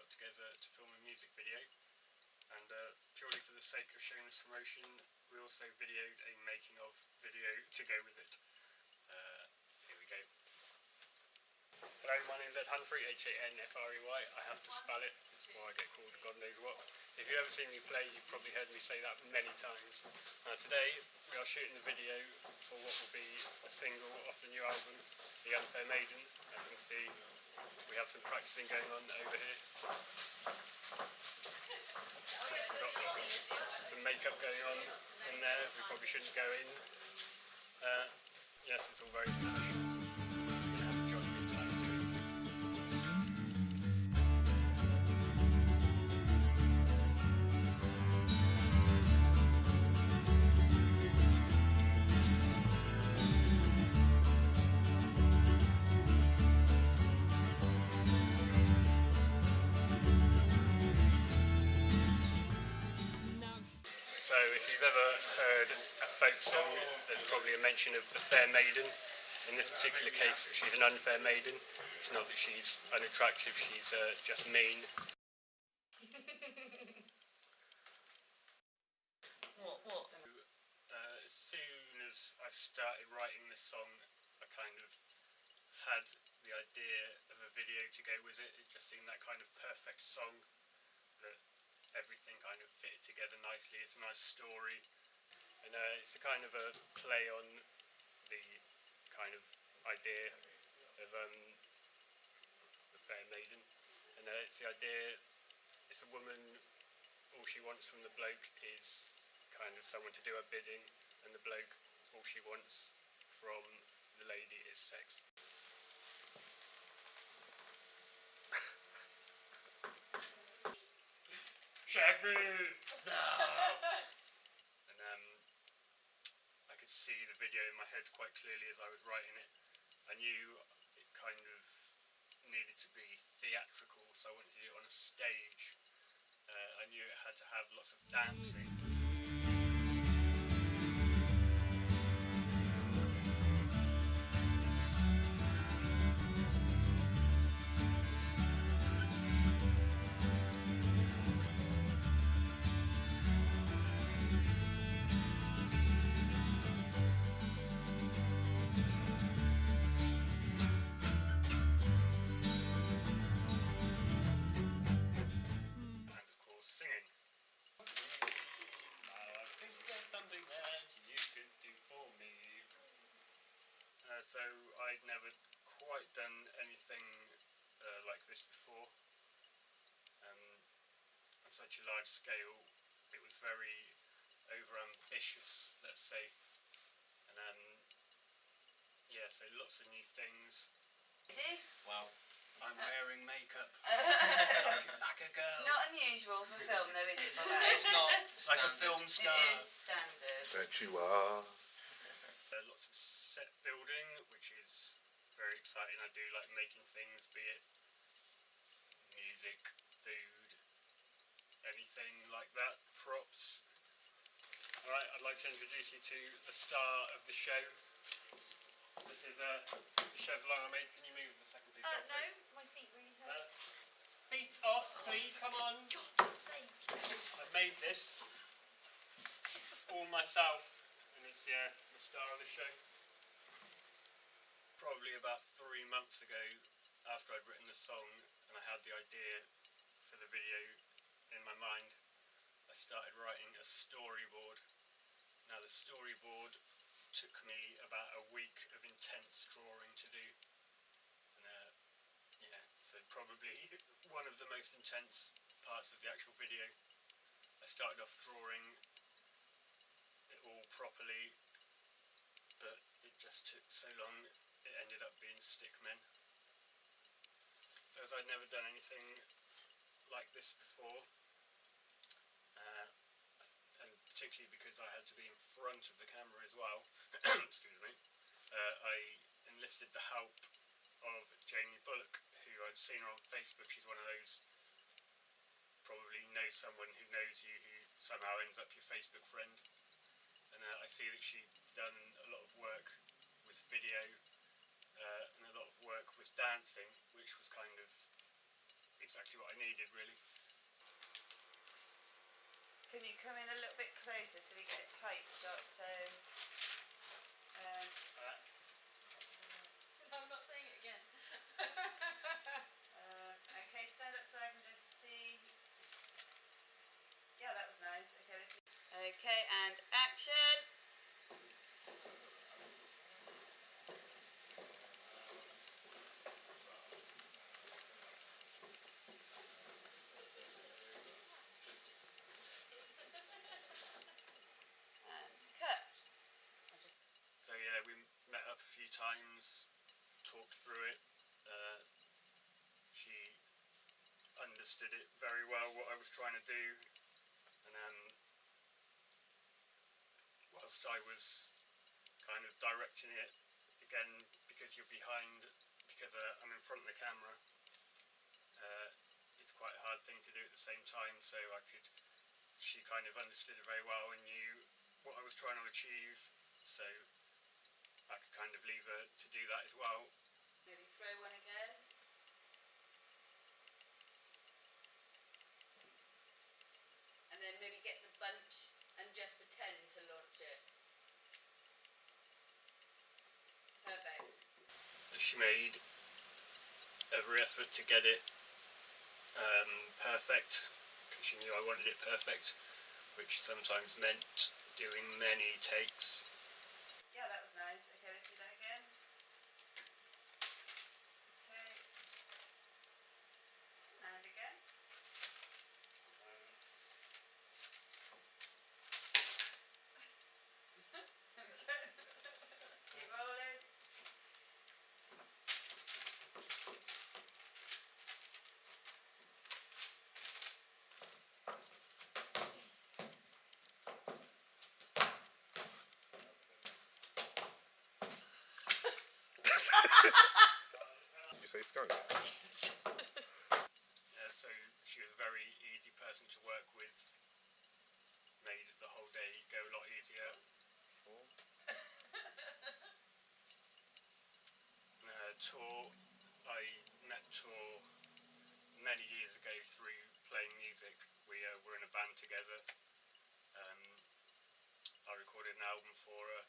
got together to film a music video, and purely for the sake of shameless promotion, we also videoed a making of video to go with it. Here we go. Hello, my name's Ed Hanfrey, Hanfrey. I have to spell it before I get called God knows what. If you've ever seen me play, you've probably heard me say that many times. Today we are shooting the video for what will be a single off the new album, the Unfair Maiden. As you can see, we have some practicing going on over here. We've got some makeup going on in there, we probably shouldn't go in. Yes, it's all very professional. We're going to have a jolly good time doing it. So if you've ever heard a folk song, there's probably a mention of the Fair Maiden. In this particular case, she's an unfair maiden. It's not that she's unattractive, she's just mean. What? As soon as I started writing this song, I kind of had the idea of a video to go with it. It just seemed that kind of perfect song that everything kind of fitted together nicely. It's a nice story, and it's a kind of a play on the kind of idea of the Fair Maiden, and it's the idea, it's a woman, all she wants from the bloke is kind of someone to do her bidding, and the bloke, all she wants from the lady is sex. Shag me! No! And I could see the video in my head quite clearly as I was writing it. I knew it kind of needed to be theatrical, so I wanted to do it on a stage. I knew it had to have lots of dancing. So I'd never quite done anything like this before. On such a large scale, it was very over-ambitious, let's say. And yeah, so lots of new things. Well, I'm wearing makeup like a girl. It's not unusual for film though, is it? It's not. It's like a film star. It is standard. That you are. Lots of set building, which is very exciting. I do like making things, be it music, food, anything like that, props. Alright, I'd like to introduce you to the star of the show. This is the chef's long I made. Can you move a second, please? No, my feet really hurt. Feet off, please, come on. God's sake. I made this all myself, and it's the star of the show. Probably about 3 months ago, after I'd written the song and I had the idea for the video in my mind, I started writing a storyboard. Now the storyboard took me about a week of intense drawing to do, and yeah, so probably one of the most intense parts of the actual video. I started off drawing it all properly, but it just took so long, it ended up being stickmen. So as I'd never done anything like this before, and particularly because I had to be in front of the camera as well, excuse me, I enlisted the help of Jamie Bullock, who I'd seen her on Facebook. She's one of those, probably know someone who knows you who somehow ends up your Facebook friend. And I see that she'd done a lot of work with video and a lot of work with dancing, which was kind of exactly what I needed, really. Can you come in a little bit closer so we get a tight shot? So. No, I'm not saying it again. Okay, stand up so I can just see. Yeah, that was nice. Okay, let's see. Okay, and action. And cut. So yeah, we met up a few times, talked through it. She understood it very well, what I was trying to do, and whilst I was kind of directing it, again, because you're behind, because I'm in front of the camera, it's quite a hard thing to do at the same time, so she kind of understood it very well and knew what I was trying to achieve, so I could kind of leave her to do that as well. Maybe throw one again. And then maybe get the bunch and just pretend to launch it. Perfect. She made every effort to get it perfect, because she knew I wanted it perfect, which sometimes meant doing many takes. Yeah, that was nice. Okay, let's do that again. Okay. And again. Keep rolling. You say skunk? So she was a very easy person to work with, made the whole day go a lot easier. Tor, I met Tor many years ago through playing music. We were in a band together. I recorded an album for her.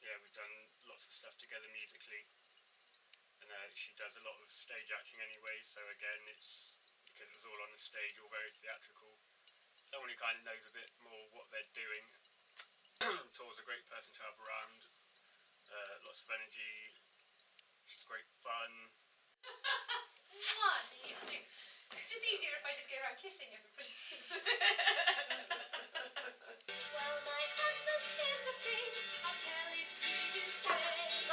Yeah, we've done lots of stuff together musically, and she does a lot of stage acting anyway, so again, it's because it was all on the stage, all very theatrical. Someone who kind of knows a bit more what they're doing. Tor's a great person to have around, lots of energy, she's great fun. What do you do? It's just easier if I just go around kissing everybody. Well, my husband is the thing, I'll tell it to you straight.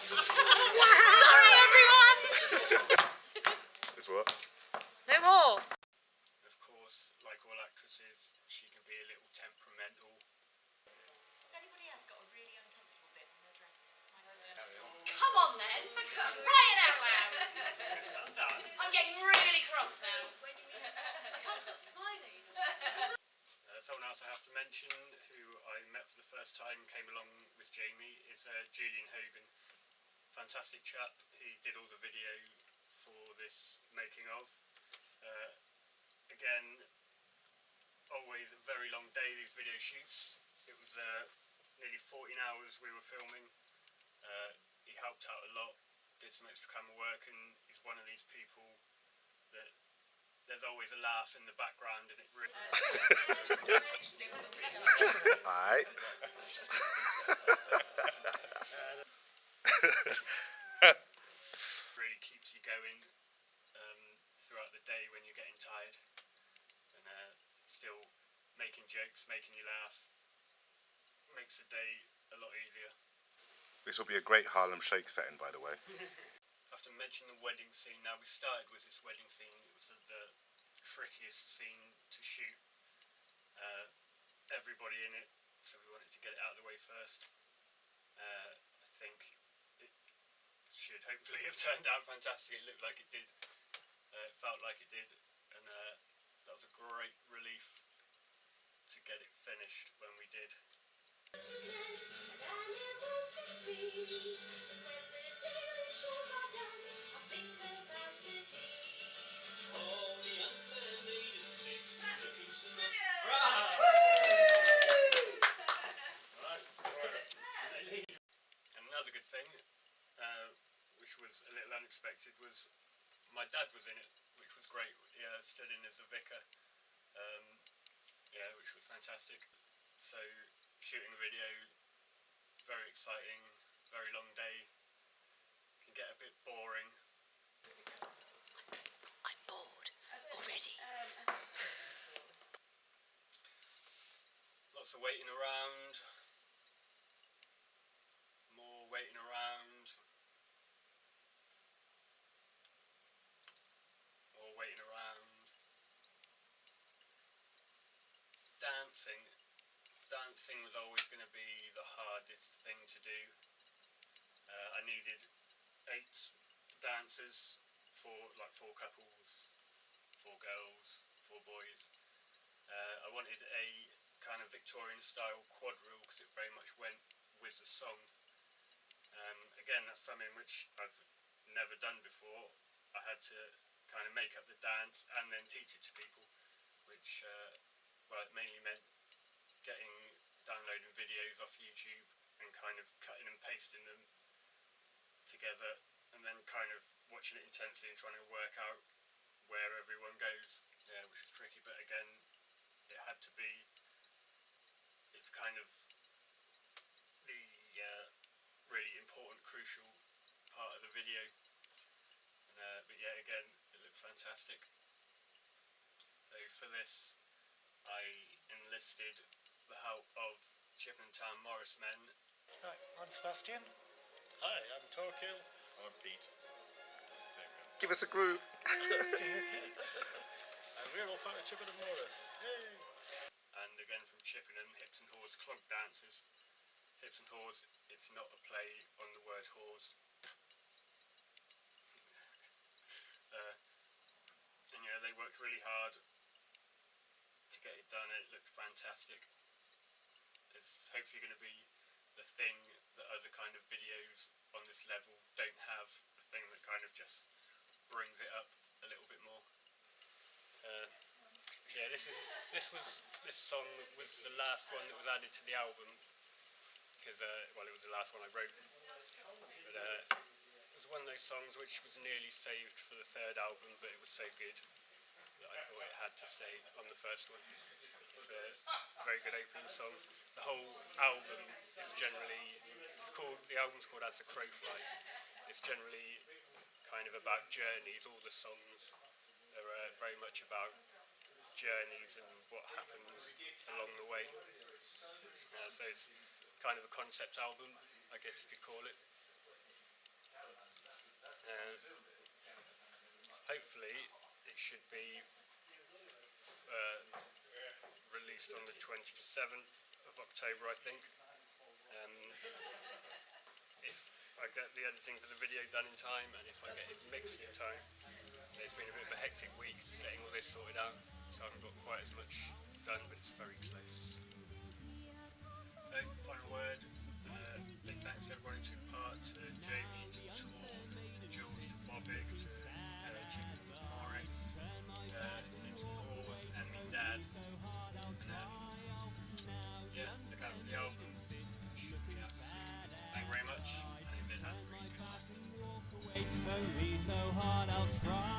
Sorry, everyone! It's what? No more. Of course, like all actresses, she can be a little temperamental. Has anybody else got a really uncomfortable bit in their dress? Come on then, for crying out loud! I'm getting really cross now. I can't stop smiling. Someone else I have to mention, who I met for the first time, came along with Jamie, is Julian Hogan. Fantastic chap. He did all the video for this making of. Again, always a very long day, these video shoots. It was nearly 14 hours we were filming. He helped out a lot, did some extra camera work, and he's one of these people that there's always a laugh in the background, and it really Alright. really keeps you going throughout the day when you're getting tired, and still making jokes, making you laugh, makes the day a lot easier. This will be a great Harlem Shake setting, by the way. I have to mention the wedding scene. Now, we started with this wedding scene. It was the trickiest scene to shoot. Everybody in it, so we wanted to get it out of the way first. I think it should hopefully have turned out fantastic. It looked like it did. It felt like it did, and that was a great relief to get it finished when we did. thing, which was a little unexpected, was my dad was in it, which was great. He stood in as a vicar, which was fantastic. So shooting a video, very exciting, very long day, can get a bit boring. I'm bored already. Lots of waiting around, more waiting around, more waiting around. Dancing was always going to be the hardest thing to do. I needed 8 dancers, 4 couples, 4 girls, 4 boys. I wanted a kind of Victorian style quadrille because it very much went with the song. Again, that's something which I've never done before. I had to kind of make up the dance and then teach it to people, which it mainly meant downloading videos off YouTube and kind of cutting and pasting them together, and then kind of watching it intensely and trying to work out where everyone goes, which was tricky, but again, it had to be. It's kind of the really important, crucial part of the video, but yeah, again, it looked fantastic. So for this, I enlisted the help of Chippenham Town Morris men. Hi, I'm Sebastian. Hi, I'm Torquil. I'm Pete. Give us a groove. And we're all part of Chippenham Morris. Yay! And again from Chippenham, Hips and Haws Clog Dancers. Hips and Haws, it's not a play on the word whores. And yeah, they worked really hard to get it done. It looked fantastic. It's hopefully going to be the thing that other kind of videos on this level don't have, the thing that kind of just brings it up a little bit more. This song was the last one that was added to the album because it was the last one I wrote. But it was one of those songs which was nearly saved for the 3rd album, but it was so good that I thought it had to stay on the first one. It's a very good opening song. The whole album is the album's called As the Crow Flies. It's generally kind of about journeys. All the songs are very much about journeys and what happens along the way. So it's kind of a concept album, I guess you could call it. Hopefully it should be released on the 27th of October, I think. If I get the editing for the video done in time and if I get it mixed in time. So it's been a bit of a hectic week getting all this sorted out, so I haven't got quite as much done, but it's very close. So, final word, big thanks to everyone who took part, to Jamie, to Tor, to Jules, to Bobbick, to Chicken Morris, Hips and Haws, and me Dad. And look out for the album, it should be out soon. Thank you very much, and Ed Hanfrey, good night. Wait for me so hard I'll try.